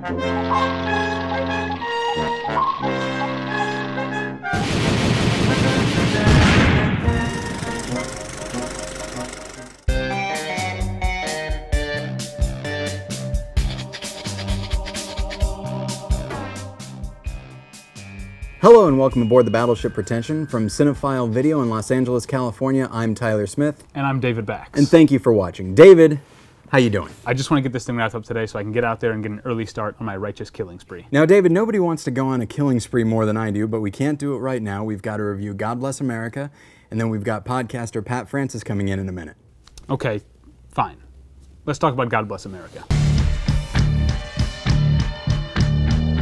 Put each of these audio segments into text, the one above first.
Hello and welcome aboard the Battleship Pretension. From Cinephile Video in Los Angeles, California, I'm Tyler Smith. And I'm David Bax. And thank you for watching. David, how you doing? I just want to get this thing wrapped up today so I can get out there and get an early start on my righteous killing spree. Now, David, nobody wants to go on a killing spree more than I do, but we can't do it right now. We've got to review God Bless America, and then we've got podcaster Pat Francis coming in a minute. Okay, fine. Let's talk about God Bless America.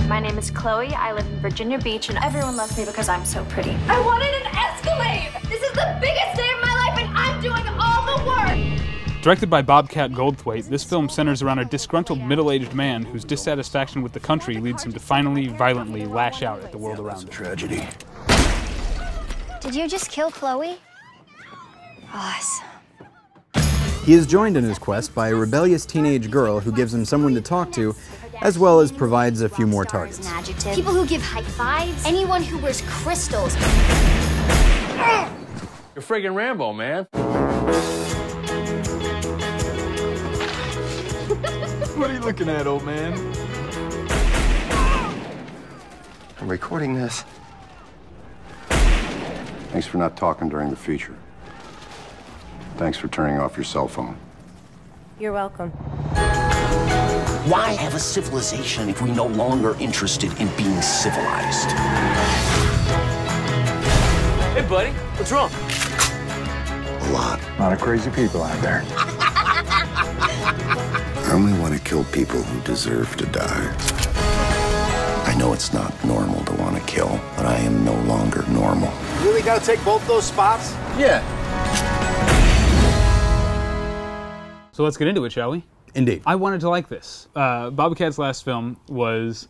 My name is Chloe, I live in Virginia Beach, and everyone loves me because I'm so pretty. I wanted an Escalade! This is the biggest day of my life, and I'm doing all the work! Directed by Bobcat Goldthwait, this film centers around a disgruntled middle-aged man whose dissatisfaction with the country leads him to finally, violently lash out at the world around him. Tragedy. Did you just kill Chloe? Awesome. He is joined in his quest by a rebellious teenage girl who gives him someone to talk to, as well as provides a few more targets. People who give high fives, anyone who wears crystals. You're friggin' Rambo, man. What are you looking at, old man? I'm recording this. Thanks for not talking during the feature. Thanks for turning off your cell phone. You're welcome. Why have a civilization if we're no longer interested in being civilized? Hey, buddy, what's wrong? A lot. A lot of crazy people out there. I only want to kill people who deserve to die. I know it's not normal to want to kill, but I am no longer normal. You really gotta take both those spots? Yeah. So let's get into it, shall we? Indeed. I wanted to like this. Bobcat's last film was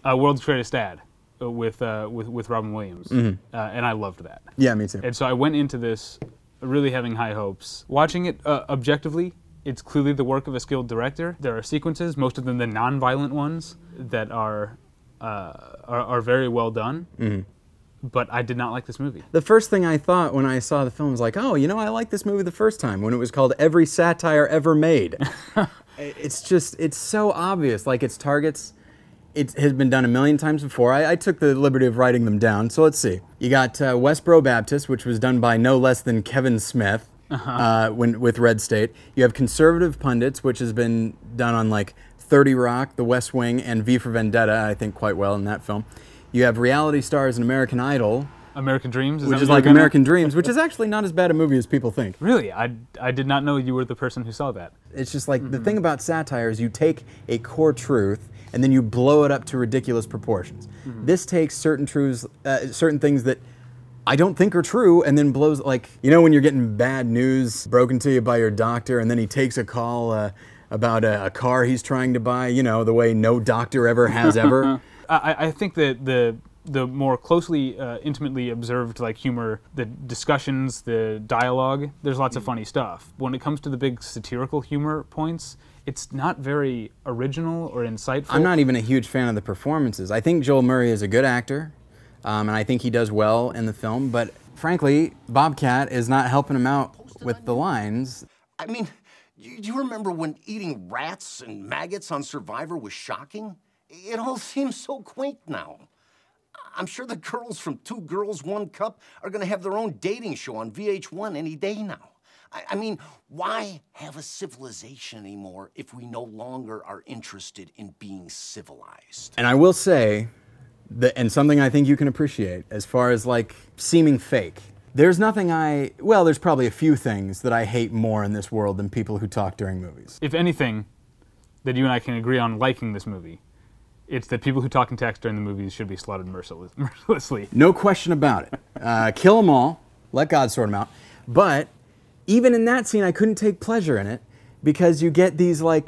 World's Greatest Dad with Robin Williams, and I loved that. Yeah, me too. And so I went into this really having high hopes. Watching it objectively, it's clearly the work of a skilled director. There are sequences, most of them the non-violent ones, that are very well done. But I did not like this movie. The first thing I thought when I saw the film was like, oh, you know, I liked this movie the first time when it was called Every Satire Ever Made. It's so obvious, like its targets. It has been done a million times before. I took the liberty of writing them down, so let's see. You got Westboro Baptist, which was done by no less than Kevin Smith with Red State. You have conservative pundits, which has been done on like 30 Rock, The West Wing, and V for Vendetta, I think quite well in that film. You have reality stars in American Idol. American Dreams? Which is like American Dreams, which is actually not as bad a movie as people think. Really? I did not know you were the person who saw that. It's just like, the thing about satire is you take a core truth and then you blow it up to ridiculous proportions. This takes certain truths, certain things that I don't think are true, and then blows, like, you know when you're getting bad news broken to you by your doctor and then he takes a call about a car he's trying to buy, you know, the way no doctor ever has ever. I think that the more closely, intimately observed like humor, the discussions, the dialogue, there's lots of funny stuff. When it comes to the big satirical humor points, it's not very original or insightful. I'm not even a huge fan of the performances. I think Joel Murray is a good actor, and I think he does well in the film, but frankly, Bobcat is not helping him out with the lines. I mean, do you remember when eating rats and maggots on Survivor was shocking? It all seems so quaint now. I'm sure the girls from Two Girls, One Cup are going to have their own dating show on VH1 any day now. I mean, why have a civilization anymore if we no longer are interested in being civilized? And I will say, that, and something I think you can appreciate, as far as like seeming fake, there's nothing well, there's probably a few things that I hate more in this world than people who talk during movies. If anything that you and I can agree on liking this movie, it's that people who talk and text during the movies should be slaughtered mercilessly. No question about it. Kill them all. Let God sort them out. But even in that scene, I couldn't take pleasure in it because you get these like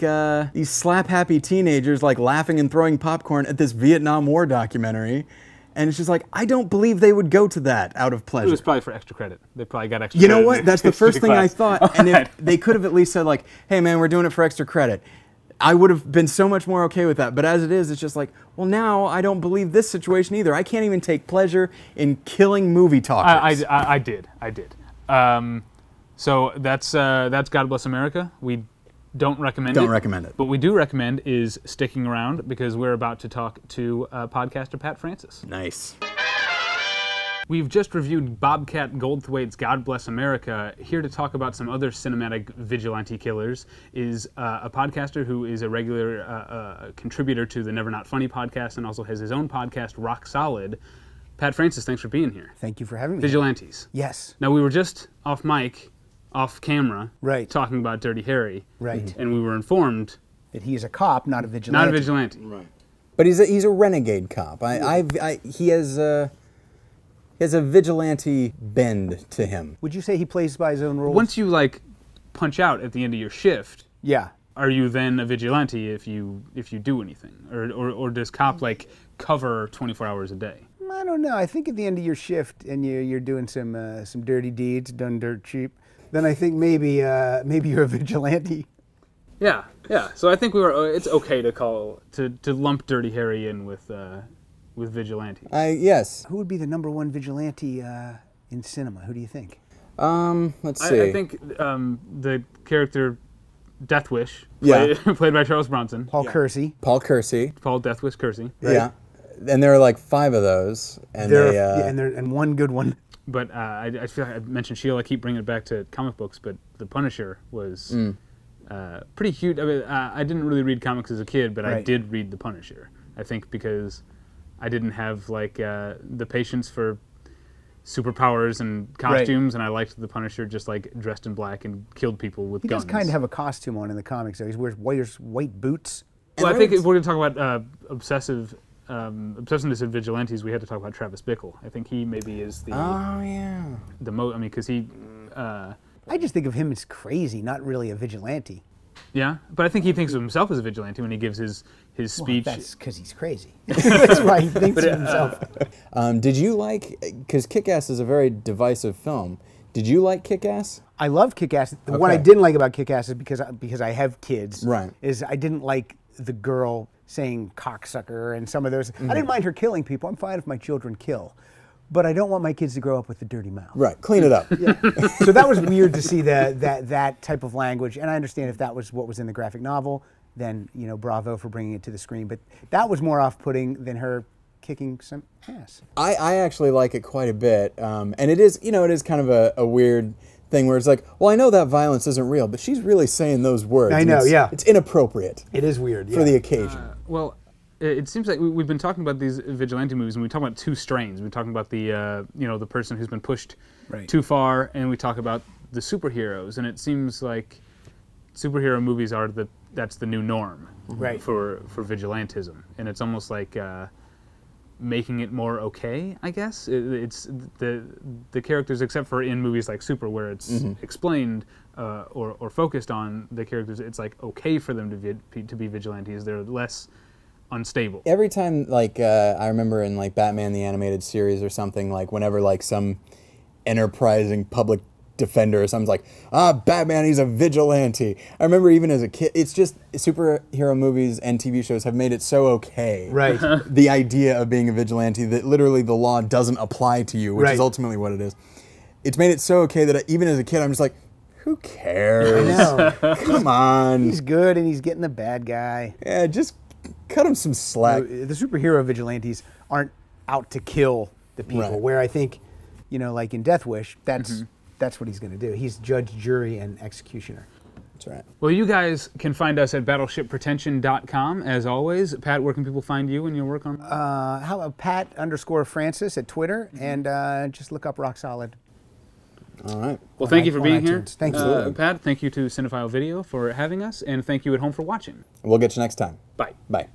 these slap-happy teenagers like laughing and throwing popcorn at this Vietnam War documentary, and it's just like I don't believe they would go to that out of pleasure. It was probably for extra credit. They probably got extra. You credit know what? That's the first thing I thought. And Right. if they could have at least said like, "Hey man, we're doing it for extra credit." I would have been so much more okay with that. But as it is, it's just like, well, now I don't believe this situation either. I can't even take pleasure in killing movie talkers. I did. So that's God Bless America. We don't recommend it. Don't recommend it. What we do recommend is sticking around because we're about to talk to podcaster Pat Francis. Nice. We've just reviewed Bobcat Goldthwait's God Bless America. Here to talk about some other cinematic vigilante killers is a podcaster who is a regular contributor to the Never Not Funny podcast and also has his own podcast, Rock Solid. Pat Francis, thanks for being here. Thank you for having me. Vigilantes. Yes. Now, we were just off mic, off camera, right, talking about Dirty Harry. Right. And we were informed that he is a cop, not a vigilante. Not a vigilante. Right. But he's a renegade cop. He has a vigilante bend to him. Would you say he plays by his own rules? Once you like punch out at the end of your shift, yeah, are you then a vigilante if you do anything, or does cop like cover 24 hours a day? I don't know. I think at the end of your shift and you're doing some dirty deeds, done dirt cheap, then I think maybe you're a vigilante. Yeah. So I think it's okay to lump Dirty Harry in with vigilante. Yes. Who would be the #1 vigilante in cinema? Who do you think? Let's see. I think the character Death Wish, played by Charles Bronson. Paul Kersey. Paul Death Wish Kersey. Right. Yeah. And there are like 5 of those, and and one good one. But I feel like I mentioned Sheila. I keep bringing it back to comic books, but The Punisher was pretty huge. I mean, I didn't really read comics as a kid, but I did read The Punisher. I think because I didn't have like the patience for superpowers and costumes, and I liked The Punisher just like dressed in black and killed people with guns. He does kind of have a costume on in the comics, though. He wears white boots. Well, I think if we're going to talk about obsessiveness of vigilantes, we had to talk about Travis Bickle. I think he maybe is the because he. I just think of him as crazy, not really a vigilante. Yeah, but I think he thinks of himself as a vigilante when he gives his speech. That's because he's crazy. That's why he thinks of himself. Did you like? Because Kick-Ass is a very divisive film. Did you like Kick-Ass? I love Kick-Ass. What I didn't like about Kick-Ass is because I have kids. Right. Is I didn't like the girl saying cocksucker and some of those. I didn't mind her killing people. I'm fine if my children kill. But I don't want my kids to grow up with a dirty mouth. Right, clean it up. Yeah. So that was weird to see that type of language. And I understand if that was what was in the graphic novel, then bravo for bringing it to the screen. But that was more off-putting than her kicking some ass. I actually like it quite a bit, and it is kind of a weird thing where it's like, well, I know that violence isn't real, but she's really saying those words. I know, it's inappropriate. It is weird for the occasion. Well, it seems like we've been talking about these vigilante movies, and we talk about 2 strains. We're talking about the the person who's been pushed too far, and we talk about the superheroes. And it seems like superhero movies are that's the new norm for vigilantism, and it's almost like making it more okay, I guess. It's the characters, except for in movies like Super, where it's explained or focused on the characters. It's like okay for them to be vigilantes. They're less unstable. Every time, like I remember in like Batman the Animated Series or something, like whenever like some enterprising public defender or something's like, Batman, he's a vigilante. I remember even as a kid, it's just superhero movies and TV shows have made it so okay. Right. The idea of being a vigilante that literally the law doesn't apply to you, which is ultimately what it is. It's made it so okay that even as a kid, I'm just like, who cares? I know. Come on. He's good and he's getting the bad guy. Yeah, just cut him some slack. The superhero vigilantes aren't out to kill the people, where I think, like in Death Wish, that's what he's going to do. He's judge, jury, and executioner. That's right. Well, you guys can find us at battleshippretension.com, as always. Pat, where can people find you and your work on? How about Pat_Francis at Twitter, and just look up Rock Solid. All right. Well, thank you for being here. Thank you. Pat, thank you to Cinephile Video for having us, and thank you at home for watching. We'll get you next time. Bye. Bye.